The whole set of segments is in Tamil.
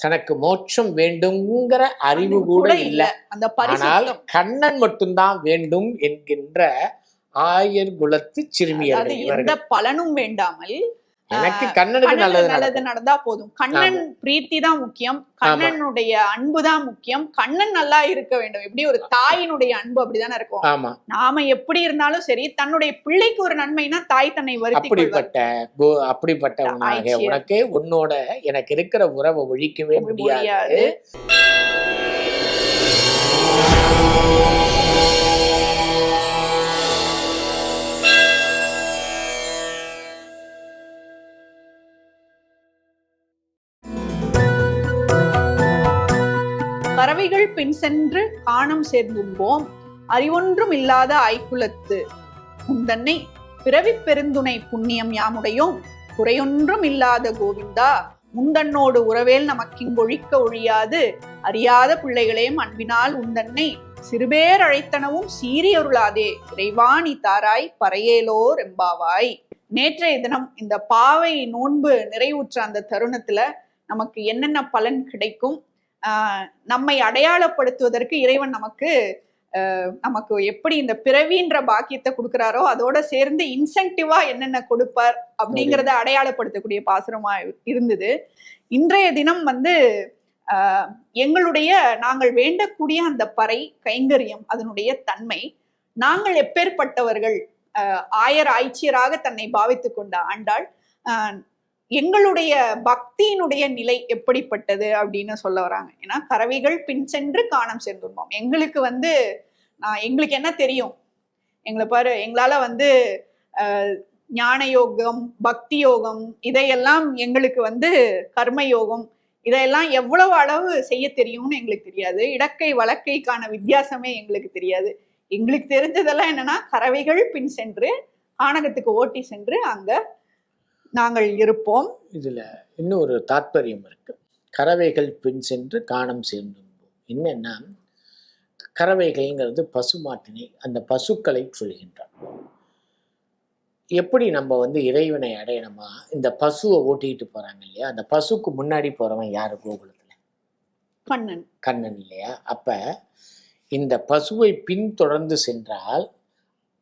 தனக்கு மோட்சம் வேண்டுங்கிற அறிவு கூட இல்லை. ஆனால் கண்ணன் மட்டும்தான் வேண்டும் என்கின்ற ஆயர் குலத்து சிறுமியர்கள். எந்த பலனும் வேண்டாமல் எனக்கு கண்ணனுக்கு நல்லது நடந்தா போதும். கண்ணன் பிரீத்தி தான் முக்கியம், கண்ணனுடைய அன்பு தான் முக்கியம், கண்ணன் நல்லா இருக்க வேண்டும். எப்படி ஒரு தாயினுடைய அன்பு அப்படிதானே இருக்கும். நாம எப்படி இருந்தாலும் சரி, தன்னுடைய பிள்ளைக்கு ஒரு நன்மைனா தாய் தன்னை வருத்தி அப்படிப்பட்ட உனக்கு உன்னோட எனக்கு இருக்கிற உறவை ஒழிக்கவே முடியாது. பறவைகள் பின் சென்று காணம் சேர்ந்தும்போம் அறிவொன்றும் இல்லாத ஆய்குலத்து உந்தன்னை பிறவி பெருந்துணை புண்ணியம் யாமுடையோம் குறையொன்றும் இல்லாத கோவிந்தா முந்தன்னோடு உறவேல் நமக்கிங்கொழிக்க ஒழியாது அறியாத பிள்ளைகளையும் அன்பினால் உந்தன்னை சிறுபேர் அழைத்தனவும் சீரியருளாதே இறைவாணி தாராய் பறையேலோ ரெம்பாவாய். நேற்றைய தினம் இந்த பாவை நோன்பு நிறைவுற்ற அந்த தருணத்துல நமக்கு என்னென்ன பலன் கிடைக்கும், நம்மை அடையாளப்படுத்துவதற்கு இறைவன் நமக்கு எப்படி இந்த பிறவின்ற பாக்கியத்தை கொடுக்கிறாரோ அதோட சேர்ந்து இன்சென்டிவா என்னென்ன கொடுப்பார் அப்படிங்கிறத அடையாளப்படுத்தக்கூடிய பாசுரமா இருந்தது. இன்றைய தினம் நாங்கள் வேண்டக்கூடிய அந்த பறை கைங்கரியம் அதனுடைய தன்மை, நாங்கள் எப்பேற்பட்டவர்கள், ஆயர் ஆய்ச்சியராக தன்னை பாவித்துக் கொண்ட ஆண்டாள் எங்களுடைய பக்தியினுடைய நிலை எப்படிப்பட்டது அப்படின்னு சொல்ல வராங்க. ஏன்னா கறவைகள் பின் சென்று காணம் சேர்ந்துருவோம். எங்களுக்கு என்ன தெரியும், எங்களை பாரு, எங்களால ஞான யோகம் பக்தி யோகம் இதையெல்லாம் எங்களுக்கு கர்ம யோகம் இதையெல்லாம் எவ்வளவு அளவு செய்ய தெரியும்னு எங்களுக்கு தெரியாது. இடக்கை வழக்கைக்கான வித்தியாசமே எங்களுக்கு தெரியாது. எங்களுக்கு தெரிஞ்சதெல்லாம் என்னன்னா கறவைகள் பின் சென்று கானகத்துக்கு ஓட்டி சென்று அங்க நாங்கள் இருப்போம். இதுல இன்னும் ஒரு தாத்பரியம் இருக்கு. கறவைகள் பின் சென்று காணம் சேர்ந்து என்னன்னா, கறவைகள்ங்கிறது பசுமாட்டினை, அந்த பசுக்களை சொல்கின்றார். எப்படி நம்ம இறைவனை அடையணுமா, இந்த பசுவை ஓட்டிக்கிட்டு போறாங்க இல்லையா, அந்த பசுக்கு முன்னாடி போறவன் யாரு கோகுலத்துல? கண்ணன் இல்லையா? அப்ப இந்த பசுவை பின்தொடர்ந்து சென்றால்,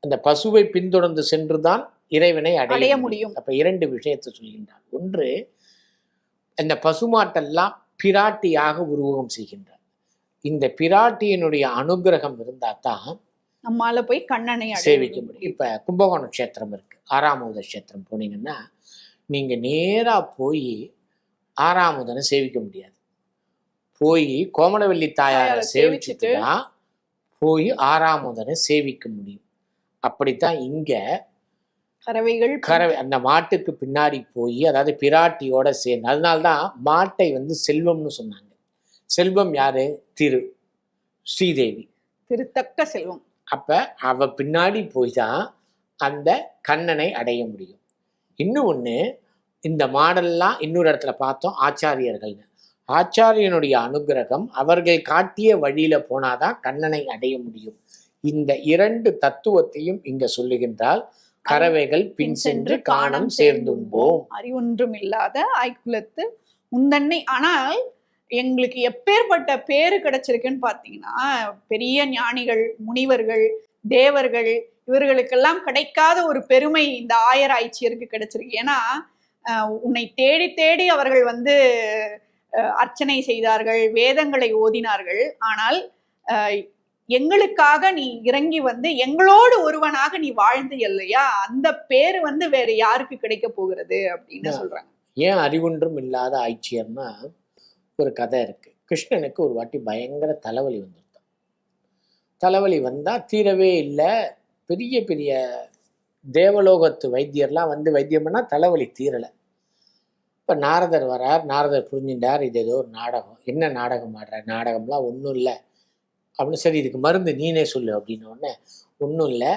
அந்த பசுவை பின்தொடர்ந்து சென்றுதான் இறைவனை அடைய முடியும். அப்ப இரண்டு விஷயத்தை சொல்கின்றார். ஒன்று, இந்த பசுமாட்டெல்லாம் பிராட்டியாக உருவகம் செய்கின்றார். இந்த பிராட்டியினுடைய அனுகிரகம் இருந்தா தான் நம்மால போய் கண்ணனை சேவிக்க முடியும். இப்ப கும்பகோணம் கஷேத்திரம் இருக்கு, ஆறாமுத கஷேத்திரம் போனீங்கன்னா நீங்க நேரா போய் ஆறாமுதனை சேவிக்க முடியாது. போய் கோமலவல்லி தாயாரை சேவிச்சுட்டு தான் போய் ஆறாமுதனை சேவிக்க முடியும். அப்படித்தான் இங்க கறவை அந்த மாட்டுக்கு பின்னாடி போய், அதாவது பிராட்டியோட சேர்ந்து, அதனால்தான் மாட்டை செல்வம்னு சொன்னாங்க. செல்வம் யாரு? ஸ்ரீதேவி, திருத்தக்க செல்வம். அப்ப அவ பின்னாடி போய் தான் அந்த கண்ணனை அடைய முடியும். இன்னும் ஒண்ணு, இந்த மாடல்லாம் இன்னொரு இடத்துல பார்த்தோம், ஆச்சாரியர்கள். ஆச்சாரியனுடைய அனுகிரகம், அவர்கள் காட்டிய வழியில போனாதான் கண்ணனை அடைய முடியும். இந்த இரண்டு தத்துவத்தையும் இங்க சொல்லுகின்றால், கறவைகள் பின் சென்று காணம் சேர்ந்தும்போம் அறிவொன்றும் இல்லாத ஆய்குலத்து உந்தன்னை. ஆனால் எங்களுக்கு எப்பேற்பட்ட பேரு கிடைச்சிருக்குன்னு பாத்தீங்கன்னா, பெரிய ஞானிகள், முனிவர்கள், தேவர்கள், இவர்களுக்கெல்லாம் கிடைக்காத ஒரு பெருமை இந்த ஆயர் ஆய்ச்சியருக்கு கிடைச்சிருக்கு. ஏன்னா உன்னை தேடி தேடி அவர்கள் அர்ச்சனை செய்தார்கள், வேதங்களை ஓதினார்கள். ஆனால் எங்களுக்காக நீ இறங்கி எங்களோடு ஒருவனாக நீ வாழ்ந்து இல்லையா, அந்த பேரு வேற யாருக்கு கிடைக்க போகிறது அப்படின்னு சொல்றாங்க. ஏன் அறிவொன்றும் இல்லாத ஆய்ச்சியர்னா, ஒரு கதை இருக்கு. கிருஷ்ணனுக்கு ஒரு வாட்டி பயங்கர தலைவலி வந்துருந்தான். தலைவலி வந்தா தீரவே இல்லை. பெரிய பெரிய தேவலோகத்து வைத்தியர்லாம் வைத்தியம் பண்ணா தலைவலி தீரலை. இப்போ நாரதர் வரார். நாரதர் புரிஞ்சுட்டார், இது ஏதோ ஒரு நாடகம். என்ன நாடகம் ஆடுற? நாடகம்லாம் ஒன்றும் இல்லை அப்படின்னு. சரி, இதுக்கு மருந்து நீனே சொல்லு அப்படின்னு. உடனே ஒன்றும் இல்லை,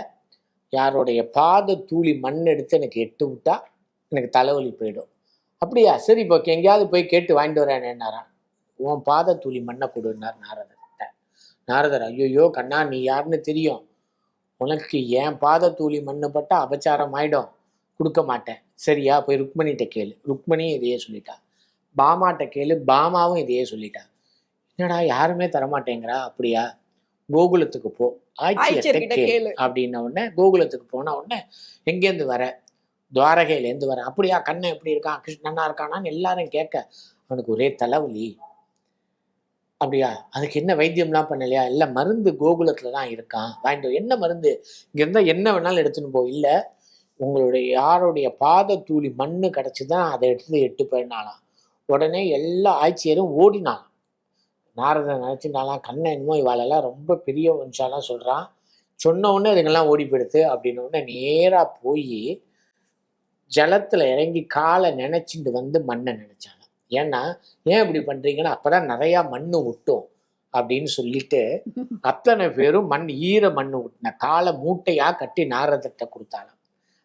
யாருடைய பாத தூளி மண் எடுத்து எனக்கு எட்டு விட்டா எனக்கு தலைவலி போயிடும். அப்படியா, சரி, இப்போ எங்கேயாவது போய் கேட்டு வாங்கிட்டு வரேன்னாரான். உன் பாத தூளி மண்ணை கொடுன்னார் நாரதர்கிட்ட. நாரதர், ஐயோ கண்ணா, நீ யாருன்னு தெரியும், உனக்கு என் பாத தூளி மண்ணு பட்டா அபச்சாரம் ஆயிடும், கொடுக்க மாட்டேன், சரியா, போய் ருக்மணிகிட்ட கேளு. ருக்மணி இதையே சொல்லிட்டா. பாமாட்ட கேளு, பாமாவும் இதையே சொல்லிட்டா. என்னடா யாருமே தரமாட்டேங்கிறா, அப்படியா கோகுலத்துக்கு போ, ஆட்சியர்கிட்ட ஆய்ச்சர்கிட்ட கேளு கேளு. அப்படின்ன உடனே கோகுலத்துக்கு போன உடனே எங்கேருந்து வர, துவாரகையிலேருந்து வர, அப்படியா கண்ணன் எப்படி இருக்கான், கிருஷ்ணனா இருக்கானான்னு எல்லாரும் கேட்க அவனுக்கு ஒரே தலைவலி. அப்படியா, அதுக்கு என்ன வைத்தியம்லாம் பண்ணலையா, இல்லை மருந்து கோகுலத்துல தான் இருக்கான், வாங்கிட்டு வா. என்ன மருந்து, இங்க இருந்தா என்ன வேணாலும் எடுத்துன்னு போ, இல்லை உங்களுடைய யாருடைய பாத தூளி மண்ணு கிடைச்சுதான் அதை எடுத்து எட்டு போயினாலாம். உடனே எல்லா ஆட்சியரும் ஓடினாலாம். நாரதன் நினைச்சுனாலாம், கண்ணன் என்னமோ இவாளெல்லாம் ரொம்ப பெரிய வம்சாலாம் சொல்றான், சொன்ன உடனே இதுங்கெல்லாம் ஓடி போயிடுது அப்படின்னு உடனே நேரா போய் ஜலத்துல இறங்கி காலை நினைச்சிட்டு வந்து மண்ணை நினைச்சாங்க. ஏன்னா ஏன் இப்படி பண்றீங்கன்னா அப்பதான் நிறைய மண்ணு விட்டும் அப்படின்னு சொல்லிட்டு அத்தனை பேரும் ஈர மண்ணு விட்டின காலை மூட்டையா கட்டி நாரதர்கிட்ட கொடுத்தாலும்.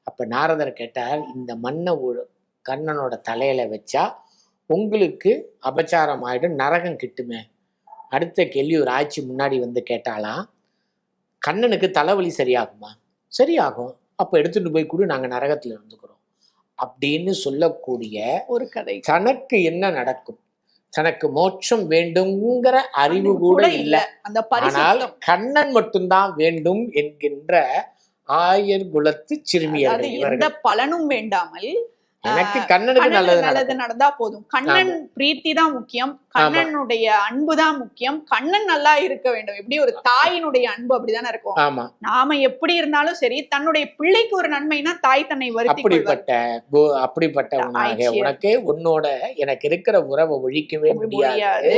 அப்ப நாரதர் கேட்டார், இந்த மண்ணை கண்ணனோட தலையில வச்சா உங்களுக்கு அபச்சாரம் ஆயிடும், நரகம் கிட்டுமே. அடுத்த கேள்வி ஒரு ஆட்சி முன்னாடி வந்து கேட்டாலாம், கண்ணனுக்கு தலைவலி சரியாகுமா? சரியாகும், அப்ப எடுத்துட்டு போய் கூட நாங்க நரகத்துல இருந்துக்கிறோம் அப்படின்னு சொல்லக்கூடிய ஒரு கதை. தனக்கு என்ன நடக்கும், தனக்கு மோட்சம் வேண்டுங்கிற அறிவு கூட இல்லை, ஆனால் கண்ணன் மட்டும்தான் வேண்டும் என்கின்ற ஆயர் குலத்து சிறுமியர்கள். எந்த பலனும் வேண்டாமல் எனக்கு கண்ணனுக்கு நல்லது நடந்தா போதும், கண்ணன் பிரீத்தி தான் முக்கியம், கண்ணனுடைய அன்பு தான் முக்கியம், கண்ணன் நல்லா இருக்க வேண்டும். எப்படி ஒரு தாயினுடைய அன்பு அப்படிதானே இருக்கும். ஆமா, நாம எப்படி இருந்தாலும் சரி, தன்னுடைய பிள்ளைக்கு ஒரு நன்மைனா தாய் தன்னை வருத்தி அப்படிப்பட்ட உனக்கு உன்னோட எனக்கு இருக்கிற உறவை ஒழிக்கவே முடியாது.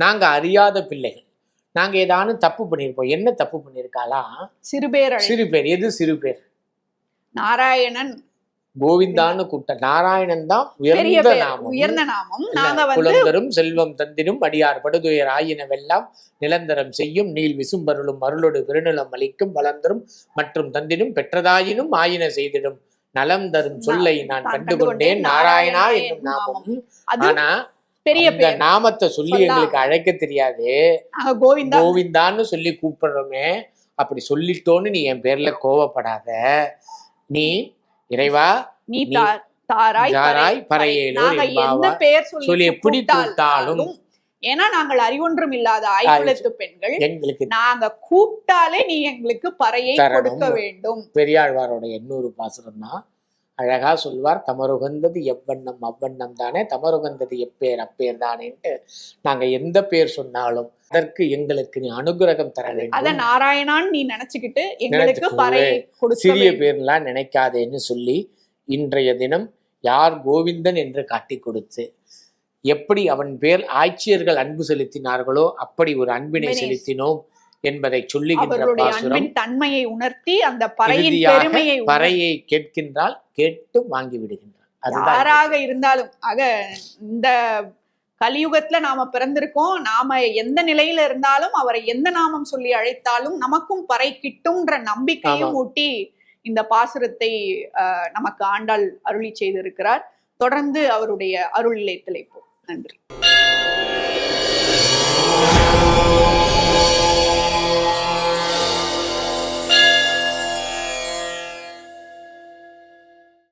நாங்க அறியாத பிள்ளைகள், நாங்க ஏதானும் தப்பு பண்ணிருப்போம். என்ன தப்பு பண்ணிருக்காலாம்? சிறுபேர். எது சிறுபேர்? நாராயணன் கோவிந்தான்னு கூப்பிட்ட நாராயணன் தான் உயர்ந்த நாமம். குலந்தரும் செல்வம் தந்திரும் அடியார் படுதுயர் ஆயினவெல்லாம் நிலந்தரம் செய்யும் நீள் விசும்பருளும் அருளோடு பெருநிலம் அளிக்கும் வளர்ந்தரும் மற்றும் தந்திரும் பெற்றதாயினும் ஆயின செய்திடும் நலம் தரும் சொல்லை நான் கண்டுகொண்டேன் நாராயணா என்னும் நாமம். ஆனா பெரிய நாமத்தை சொல்லி எங்களுக்கு அழைக்க தெரியாது, கோவிந்தான்னு சொல்லி கூப்பிடுறோமே. அப்படி சொல்லிட்டோன்னு நீ என் பேர்ல கோவப்படாத, நீ இறைவா நீ தாராய் பறையேலோர் சொல்லி எப்படி கூப்பிட்டாலும், ஏன்னா நாங்கள் அறிவொன்றும் இல்லாத ஆய்குலத்து பெண்கள், எங்களுக்கு நாங்க கூப்பிட்டாலே நீ எங்களுக்கு பறையை கொடுக்க வேண்டும். பெரியாழ்வாரோட 800 பாசுரம் தான் அழகா சொல்வார், தமருகந்தது எவ்வண்ணம் அவ்வண்ணம் தானே, தமருகந்தது எப்பேர் அப்பேர் தானேன்ட்டு. நாங்க எந்த பேர் சொன்னாலும் அதற்கு எங்களுக்கு நீ அனுகிரகம் தர வேண்டும். அத நாராயணான்னு நீ நினைச்சுக்கிட்டு எங்களுக்கு பறை கொடுக்க, சிறிய பேர்லாம் நினைக்காதேன்னு சொல்லி இன்றைய தினம் யார் கோவிந்தன் என்று காட்டி கொடுத்து எப்படி அவன் பேர் ஆட்சியர்கள் அன்பு செலுத்தினார்களோ அப்படி ஒரு அன்பினை செலுத்தினோம் என்பதை சொல்லுகின்ற பாசுரம். தன்மையை உணர்த்தி அந்த பறையின் பெருமையை பறையை கேட்கின்றால் கேட்டு வாங்கி விடுகின்றார். யாராக இருந்தாலும் ஆக இந்த கலியுகத்துல நாம பிறந்திருக்கோம், நாம எந்த நிலையில இருந்தாலும் அவரை எந்த நாமம் சொல்லி அழைத்தாலும் நமக்கும் பறை கிட்டும்ன்ற நம்பிக்கையும் ஊட்டி இந்த பாசுரத்தை நமக்கு ஆண்டாள் அருளி செய்திருக்கிறார். தொடர்ந்து அவருடைய அருள் நிலையத்தில் இப்போ நன்றி.